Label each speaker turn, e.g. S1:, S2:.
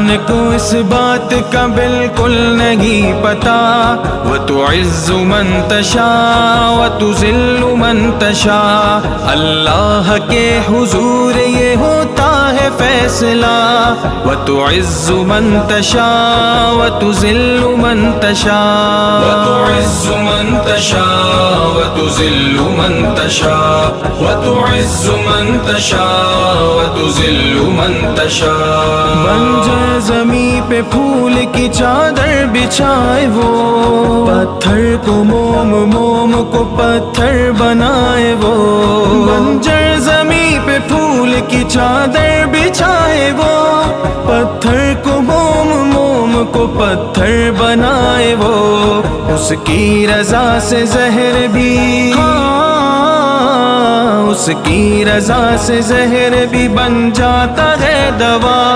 S1: انسان کو اس بات کا بالکل نہیں پتا، وَتُعِزُّ مَن تَشَاءُ وَتُذِلُّ مَن تَشَاءُ، اللہ کے حضور یہ ہوتا ہے فیصلہ، وَتُعِزُّ مَن تَشَاءُ وَتُذِلُّ مَن تَشَاءُ، وَتُعِزُّ مَن تَشَاءُ وَتُذِلُّ مَن تَشَاءُ، وَتُعِزُّ مَن تَشَاءُ وَتُذِلُّ مَن تَشَاءُ۔ بن جائے زمیں پہ پھول کی چادر بچھائے وہ، پتھر کو موم، موم کو پتھر بنائے وہ، بن جائے زمیں پہ پھول کی چادر بچھائے وہ، پتھر کو موم، موم کو پتھر بنائے وہ، اس کی رضا سے زہر بھی، اس کی رضا سے زہر بھی بن جاتا ہے دوا۔